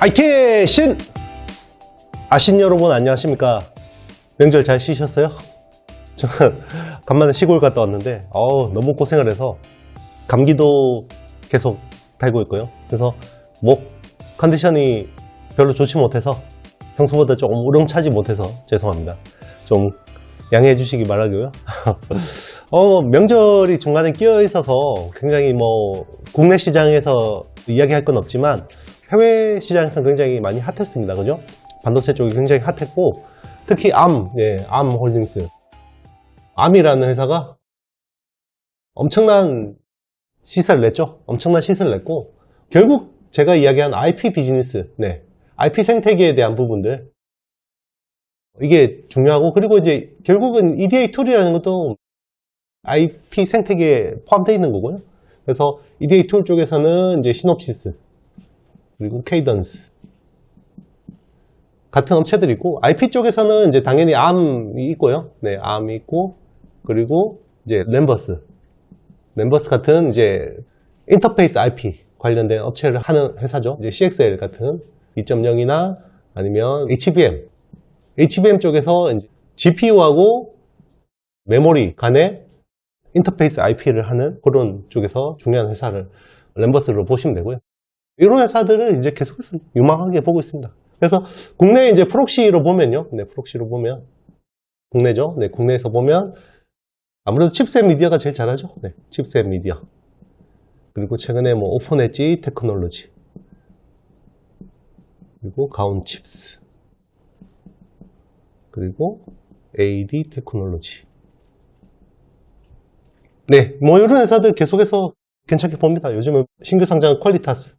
IT 신! 아신 여러분 안녕하십니까? 명절 잘 쉬셨어요? 저는 간만에 시골 갔다 왔는데 너무 고생을 해서 감기도 계속 달고 있고요. 그래서 목 컨디션이 별로 좋지 못해서 평소보다 조금 우렁차지 못해서 죄송합니다. 좀 양해해 주시기 바라고요. 명절이 중간에 끼어 있어서 굉장히 국내 시장에서 이야기할 건 없지만 해외 시장에서는 굉장히 많이 핫했습니다. 그죠? 반도체 쪽이 굉장히 핫했고 특히 암홀딩스. 암이라는 회사가 엄청난 시세를 냈죠. 엄청난 시세를 냈고 결국 제가 이야기한 IP 비즈니스, IP 생태계에 대한 부분들 이게 중요하고, 그리고 이제 결국은 EDA 툴이라는 것도 IP 생태계에 포함되어 있는 거고요. 그래서 EDA 툴 쪽에서는 이제 시놉시스 그리고 케이던스 같은 업체들이 있고, IP 쪽에서는 이제 당연히 암이 있고요. 암이 있고, 그리고 이제 램버스 같은 이제 인터페이스 IP 관련된 업체를 하는 회사죠. 이제 CXL 같은 2.0이나 아니면 HBM 쪽에서 이제 GPU하고 메모리 간의 인터페이스 IP를 하는 그런 쪽에서 중요한 회사를 램버스로 보시면 되고요. 이런 회사들을 이제 계속해서 유망하게 보고 있습니다. 그래서 국내 이제 프록시로 보면요. 프록시로 보면 국내죠. 국내에서 보면 아무래도 칩셋 미디어가 제일 잘하죠. 칩셋 미디어. 그리고 최근에 오픈 엣지 테크놀로지. 그리고 가온 칩스. 그리고 AD 테크놀로지. 이런 회사들 계속해서 괜찮게 봅니다. 요즘은 신규 상장 퀄리타스.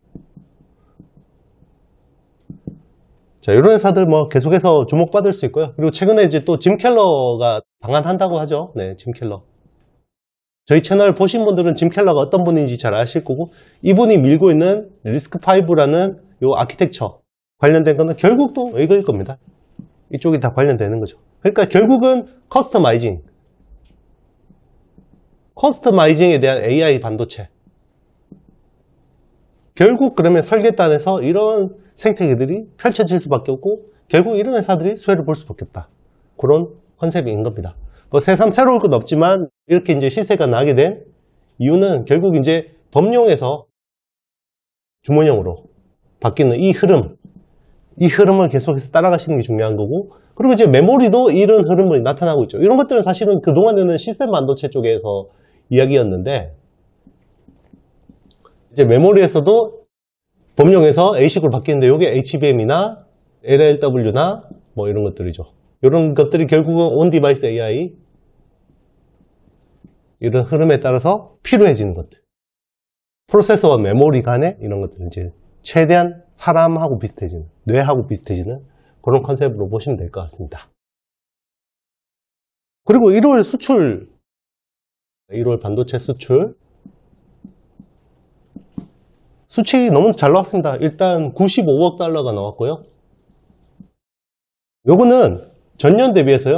자, 이런 회사들 계속해서 주목받을 수 있고요. 그리고 최근에 이제 또 짐 켈러가 방한한다고 하죠. 짐 켈러. 저희 채널 보신 분들은 짐 켈러가 어떤 분인지 잘 아실 거고, 이분이 밀고 있는 리스크5라는 요 아키텍처 관련된 거는 결국 또 이거일 겁니다. 이쪽이 다 관련되는 거죠. 그러니까 결국은 커스터마이징에 대한 AI 반도체. 결국 그러면 설계단에서 이런 생태계들이 펼쳐질 수밖에 없고 결국 이런 회사들이 수혜를 볼 수밖에 없다. 그런 컨셉인 겁니다. 새삼 새로울 건 없지만 이렇게 이제 시세가 나게 된 이유는 결국 이제 범용에서 주문형으로 바뀌는 이 흐름을 계속해서 따라가시는 게 중요한 거고, 그리고 이제 메모리도 이런 흐름이 나타나고 있죠. 이런 것들은 사실은 그동안에는 시스템 반도체 쪽에서 이야기였는데, 이제 메모리에서도 범용에서 ASIC으로 바뀌는데 이게 HBM이나 LLW나 이런 것들이죠. 이런 것들이 결국은 온 디바이스 AI 이런 흐름에 따라서 필요해지는 것들. 프로세서와 메모리 간의 이런 것들은 이제 최대한 사람하고 비슷해지는, 뇌하고 비슷해지는 그런 컨셉으로 보시면 될 것 같습니다. 그리고 1월 반도체 수치 너무 잘 나왔습니다. 일단 95억 달러가 나왔고요. 요거는 전년 대비해서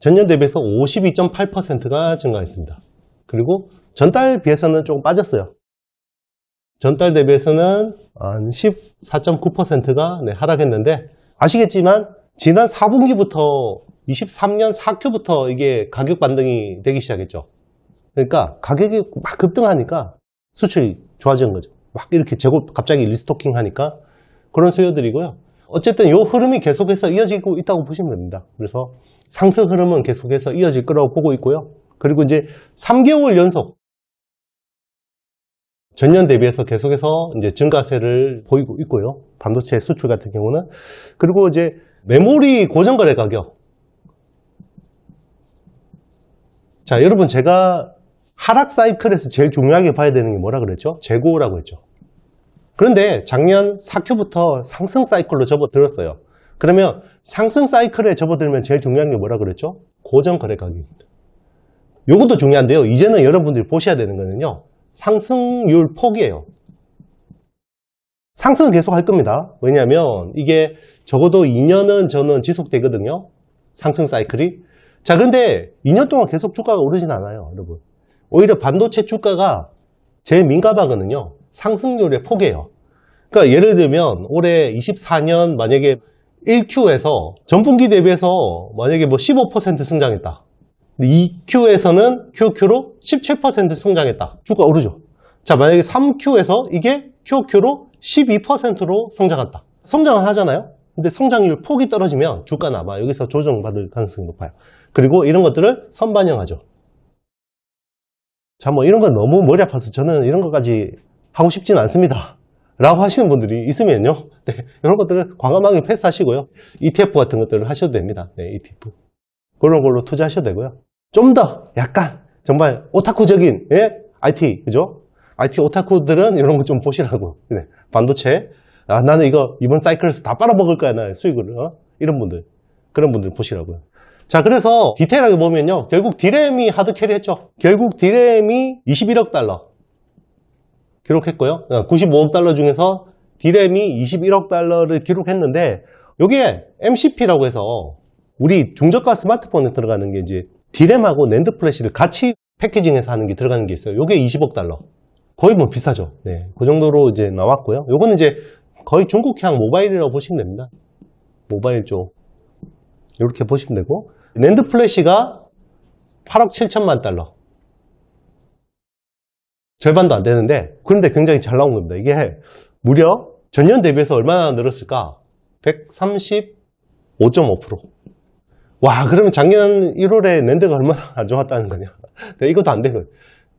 52.8%가 증가했습니다. 그리고 전달 비해서는 조금 빠졌어요. 전달 대비해서는 한 14.9%가 하락했는데, 아시겠지만 지난 4분기부터 23년 4Q부터 이게 가격 반등이 되기 시작했죠. 그러니까 가격이 막 급등하니까 수출이 좋아진 거죠. 막 이렇게 갑자기 리스토킹 하니까 그런 수요들이고요. 어쨌든 이 흐름이 계속해서 이어지고 있다고 보시면 됩니다. 그래서 상승 흐름은 계속해서 이어질 거라고 보고 있고요. 그리고 이제 3개월 연속 전년 대비해서 계속해서 이제 증가세를 보이고 있고요. 반도체 수출 같은 경우는. 그리고 이제 메모리 고정거래 가격. 자, 여러분 제가 하락 사이클에서 제일 중요하게 봐야 되는 게 뭐라 그랬죠? 재고라고 했죠. 그런데 작년 4Q부터 상승 사이클로 접어들었어요. 그러면 상승 사이클에 접어들면 제일 중요한 게 뭐라 그랬죠? 고정거래 가격입니다. 요것도 중요한데요. 이제는 여러분들이 보셔야 되는 거는요. 상승률 폭이에요. 상승은 계속 할 겁니다. 왜냐하면 이게 적어도 2년은 저는 지속되거든요. 상승 사이클이. 자, 그런데 2년 동안 계속 주가가 오르진 않아요, 여러분. 오히려 반도체 주가가 제일 민감하거든요. 상승률의 폭이에요. 그러니까 예를 들면 올해 24년 만약에 1Q에서 전분기 대비해서 만약에 뭐 15% 성장했다. 2Q에서는 QQ로 17% 성장했다. 주가 오르죠. 자, 만약에 3Q에서 이게 QQ로 12%로 성장한다. 성장은 하잖아요. 근데 성장률 폭이 떨어지면 주가는 아마 여기서 조정받을 가능성이 높아요. 그리고 이런 것들을 선반영하죠. 자, 뭐 이런 건 너무 머리 아파서 저는 이런 것까지 하고 싶지는 않습니다. 라고 하시는 분들이 있으면요. 네, 이런 것들을 과감하게 패스하시고요. ETF 같은 것들을 하셔도 됩니다. 네, ETF. 그런 걸로 투자하셔도 되고요. 좀 더 약간 정말 오타쿠적인 IT, 그죠? IT 오타쿠들은 이런 거 좀 보시라고. 네, 반도체. 아, 나는 이거 이번 사이클에서 다 빨아먹을 거야, 나 수익을. 이런 분들. 그런 분들 보시라고요. 자, 그래서 디테일하게 보면요. 결국 디램이 하드 캐리했죠. 결국 디램이 21억 달러 기록했고요. 95억 달러 중에서 디램이 21억 달러를 기록했는데, 요게 MCP라고 해서 우리 중저가 스마트폰에 들어가는 게 이제 디램하고 낸드 플래시를 같이 패키징해서 하는 게 들어가는 게 있어요. 요게 20억 달러. 거의 뭐 비슷하죠. 네, 그 정도로 이제 나왔고요. 요거는 이제 거의 중국향 모바일이라고 보시면 됩니다. 모바일 쪽. 이렇게 보시면 되고, 낸드 플래시가 8억 7천만 달러. 절반도 안 되는데, 그런데 굉장히 잘 나온 겁니다. 이게 무려 전년 대비해서 얼마나 늘었을까? 135.5%. 와, 그러면 작년 1월에 낸드가 얼마나 안 좋았다는 거냐? 네, 이것도 안 된 거예요.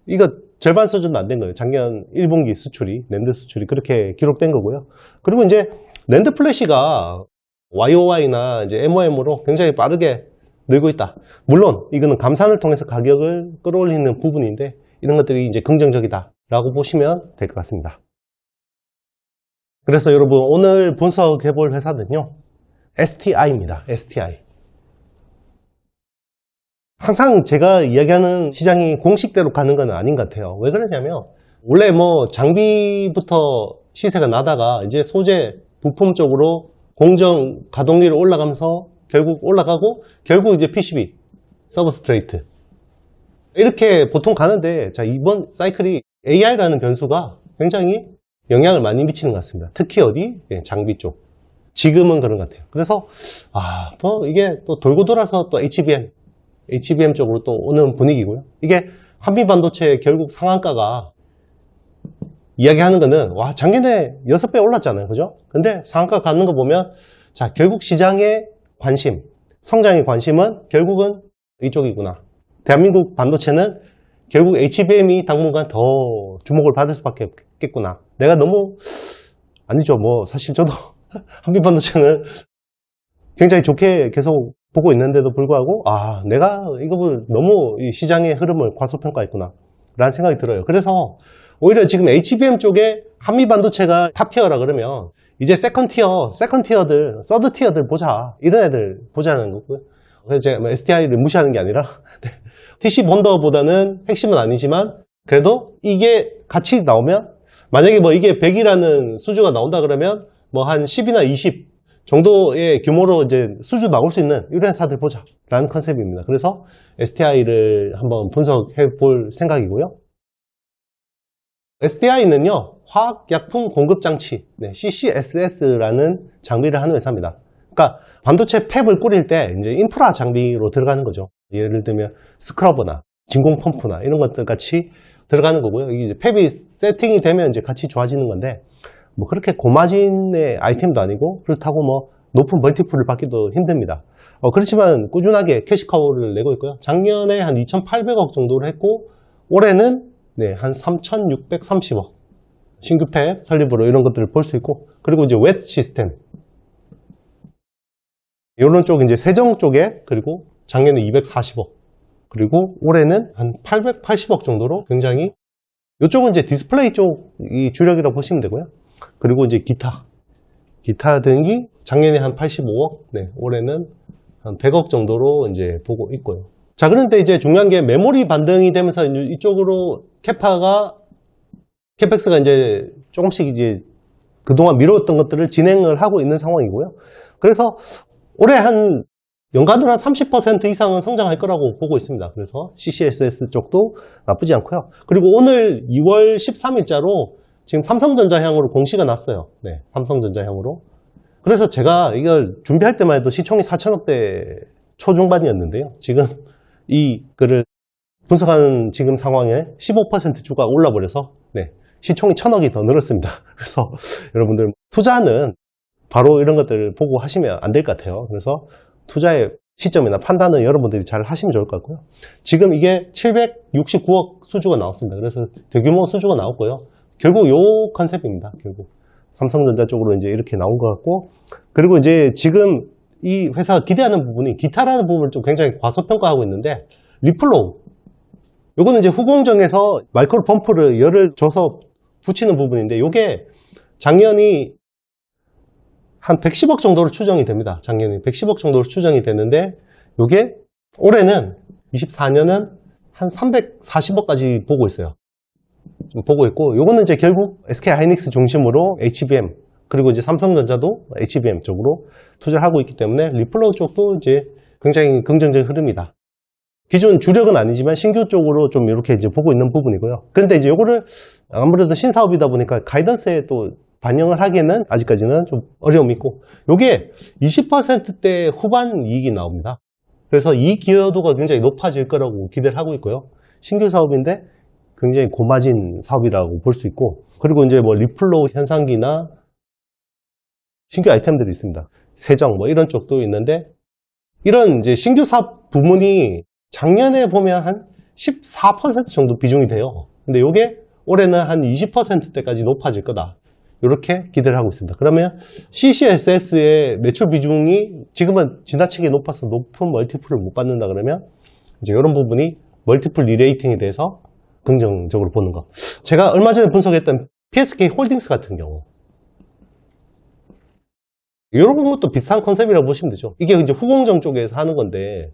이거 절반 수준도 안 된 거예요. 작년 1분기 수출이, 낸드 수출이 그렇게 기록된 거고요. 그리고 이제 낸드 플래시가 YOY나 이제 MOM으로 굉장히 빠르게 늘고 있다. 물론 이거는 감산을 통해서 가격을 끌어올리는 부분인데, 이런 것들이 이제 긍정적이다라고 보시면 될 것 같습니다. 그래서 여러분, 오늘 분석해 볼 회사는요, STI입니다. STI. 항상 제가 이야기하는 시장이 공식대로 가는 건 아닌 것 같아요. 왜 그러냐면, 원래 뭐 장비부터 시세가 나다가 이제 소재, 부품 쪽으로 공정 가동률이 올라가면서 결국 올라가고, 결국 이제 PCB, 서브스트레이트. 이렇게 보통 가는데, 자, 이번 사이클이 AI라는 변수가 굉장히 영향을 많이 미치는 것 같습니다. 특히 어디? 예, 장비 쪽. 지금은 그런 것 같아요. 그래서, 뭐 이게 또 돌고 돌아서 또 HBM 쪽으로 또 오는 분위기고요. 이게 한미 반도체 결국 상한가가 이야기하는 거는, 와, 작년에 6배 올랐잖아요. 그죠? 근데 상한가 가는 거 보면, 자, 결국 시장의 관심, 성장의 관심은 결국은 이쪽이구나. 대한민국 반도체는 결국 HBM이 당분간 더 주목을 받을 수밖에 없겠구나. 내가 너무, 아니죠. 뭐, 사실 저도 한미 반도체는 굉장히 좋게 계속 보고 있는데도 불구하고, 내가 이거를 너무 이 시장의 흐름을 과소평가했구나. 라는 생각이 들어요. 그래서 오히려 지금 HBM 쪽에 한미 반도체가 탑티어라 그러면, 이제 세컨티어들, 서드티어들 보자. 이런 애들 보자는 거고요. 그래서 제가 STI를 무시하는 게 아니라, TC 본더보다는 핵심은 아니지만, 그래도 이게 같이 나오면, 만약에 뭐 이게 100이라는 수주가 나온다 그러면, 뭐 한 10이나 20 정도의 규모로 이제 수주 나올 수 있는 이런 회사들 보자. 라는 컨셉입니다. 그래서 STI를 한번 분석해 볼 생각이고요. STI는요, 화학약품 공급장치, CCSS라는 장비를 하는 회사입니다. 그러니까 반도체 팹을 꾸릴 때 이제 인프라 장비로 들어가는 거죠. 예를 들면 스크러버나 진공 펌프나 이런 것들 같이 들어가는 거고요. 이게 이제 팹이 세팅이 되면 이제 같이 좋아지는 건데, 뭐 그렇게 고마진의 아이템도 아니고, 그렇다고 뭐 높은 멀티플을 받기도 힘듭니다. 그렇지만 꾸준하게 캐시카우를 내고 있고요. 작년에 한 2,800억 정도를 했고, 올해는 한 3,630억 신규 팹 설립으로 이런 것들을 볼 수 있고, 그리고 이제 웻 시스템 이런 쪽 이제 세정 쪽에, 그리고 작년에 240억, 그리고 올해는 한 880억 정도로 굉장히, 이쪽은 이제 디스플레이 쪽이 주력이라고 보시면 되고요. 그리고 이제 기타 등이 작년에 한 85억, 올해는 한 100억 정도로 이제 보고 있고요. 자, 그런데 이제 중요한 게 메모리 반등이 되면서 이쪽으로 캐펙스가 이제 조금씩 이제 그동안 미뤄왔던 것들을 진행을 하고 있는 상황이고요. 그래서 올해 한 연간으로 한 30% 이상은 성장할 거라고 보고 있습니다. 그래서 CCSS 쪽도 나쁘지 않고요. 그리고 오늘 2월 13일자로 지금 삼성전자향으로 공시가 났어요. 네, 삼성전자향으로. 그래서 제가 이걸 준비할 때만 해도 시총이 4천억대 초중반이었는데요. 지금 이 글을 분석하는 지금 상황에 15% 주가 올라버려서 네, 시총이 1,000억이 더 늘었습니다. 그래서 여러분들 투자는 바로 이런 것들을 보고 하시면 안 될 것 같아요. 그래서 투자의 시점이나 판단은 여러분들이 잘 하시면 좋을 것 같고요. 지금 이게 769억 수주가 나왔습니다. 그래서 대규모 수주가 나왔고요. 결국 요 컨셉입니다. 결국 삼성전자 쪽으로 이제 이렇게 나온 것 같고, 그리고 이제 지금 이 회사가 기대하는 부분이 기타라는 부분을 좀 굉장히 과소평가하고 있는데, 리플로우 요거는 이제 후공정에서 마이크로 펌프를 열을 줘서 붙이는 부분인데, 요게 작년이 한 110억 정도로 추정이 됩니다. 작년에 110억 정도로 추정이 되는데, 요게 올해는 24년은 한 340억까지 보고 있어요. 좀 보고 있고, 요거는 이제 결국 SK 하이닉스 중심으로 HBM, 그리고 이제 삼성전자도 HBM 쪽으로 투자를 하고 있기 때문에 리플로우 쪽도 이제 굉장히 긍정적인 흐름이다. 기존 주력은 아니지만 신규 쪽으로 좀 이렇게 이제 보고 있는 부분이고요. 그런데 이제 요거를 아무래도 신사업이다 보니까 가이던스에 또 반영을 하기에는 아직까지는 좀 어려움이 있고, 요게 20%대 후반 이익이 나옵니다. 그래서 이익 기여도가 굉장히 높아질 거라고 기대를 하고 있고요. 신규 사업인데 굉장히 고마진 사업이라고 볼 수 있고, 그리고 이제 뭐 리플로우 현상기나 신규 아이템들이 있습니다. 세정 뭐 이런 쪽도 있는데, 이런 이제 신규 사업 부문이 작년에 보면 한 14% 정도 비중이 돼요. 근데 요게 올해는 한 20%대까지 높아질 거다. 이렇게 기대를 하고 있습니다. 그러면 CCSS의 매출 비중이 지금은 지나치게 높아서 높은 멀티플을 못 받는다 그러면 이제 이런 부분이 멀티플 리레이팅에 대해서 긍정적으로 보는 것. 제가 얼마 전에 분석했던 PSK 홀딩스 같은 경우, 이런 것도 비슷한 컨셉이라고 보시면 되죠. 이게 이제 후공정 쪽에서 하는 건데,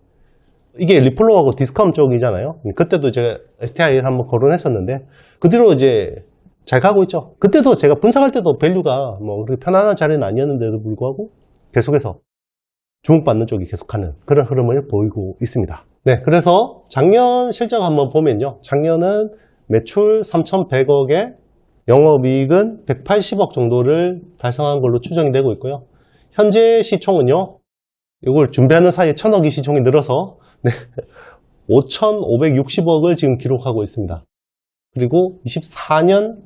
이게 리플로우하고 디스컴 쪽이잖아요. 그때도 제가 STI를 한번 거론했었는데, 그 뒤로 이제 잘 가고 있죠. 그때도 제가 분석할 때도 밸류가 뭐 그렇게 편안한 자리는 아니었는데도 불구하고 계속해서 주목받는 쪽이 계속하는 그런 흐름을 보이고 있습니다. 네, 그래서 작년 실적 한번 보면요. 작년은 매출 3,100억에 영업이익은 180억 정도를 달성한 걸로 추정이 되고 있고요. 현재 시총은요, 이걸 준비하는 사이에 1,000억이 시총이 늘어서 네, 5,560억을 지금 기록하고 있습니다. 그리고 24년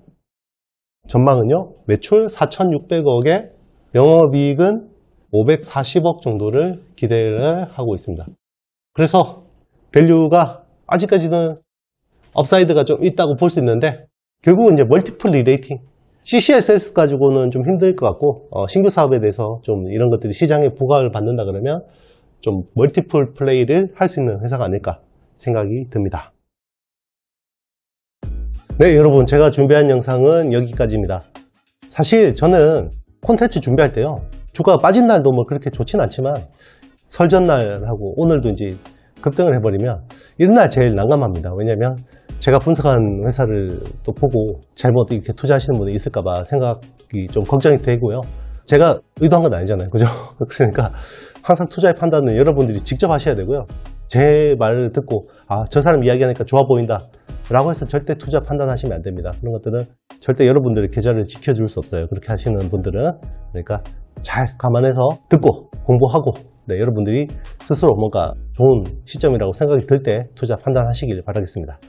전망은요, 매출 4,600억에 영업이익은 540억 정도를 기대를 하고 있습니다. 그래서 밸류가 아직까지는 업사이드가 좀 있다고 볼 수 있는데, 결국은 이제 멀티플 리레이팅, CCSS 가지고는 좀 힘들 것 같고, 신규 사업에 대해서 좀 이런 것들이 시장에 부각을 받는다 그러면 좀 멀티플 플레이를 할 수 있는 회사가 아닐까 생각이 듭니다. 네, 여러분, 제가 준비한 영상은 여기까지입니다. 사실 저는 콘텐츠 준비할 때요, 주가가 빠진 날도 뭐 그렇게 좋진 않지만 설 전날하고 오늘도 이제 급등을 해버리면 이런 날 제일 난감합니다. 왜냐면 제가 분석한 회사를 또 보고 잘못 이렇게 투자하시는 분이 있을까봐 생각이 좀 걱정이 되고요. 제가 의도한 건 아니잖아요. 그죠? 그러니까 항상 투자의 판단은 여러분들이 직접 하셔야 되고요. 제 말을 듣고, 아, 저 사람 이야기하니까 좋아 보인다 라고 해서 절대 투자 판단하시면 안 됩니다. 그런 것들은 절대 여러분들의 계좌를 지켜줄 수 없어요. 그렇게 하시는 분들은. 그러니까 잘 감안해서 듣고 공부하고, 네, 여러분들이 스스로 뭔가 좋은 시점이라고 생각이 들 때 투자 판단하시길 바라겠습니다.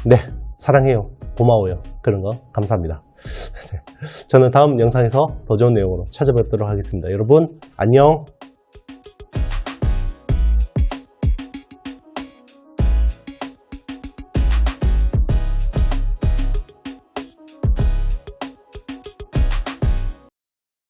네, 사랑해요, 고마워요, 그런 거 감사합니다. 저는 다음 영상에서 더 좋은 내용으로 찾아뵙도록 하겠습니다. 여러분 안녕.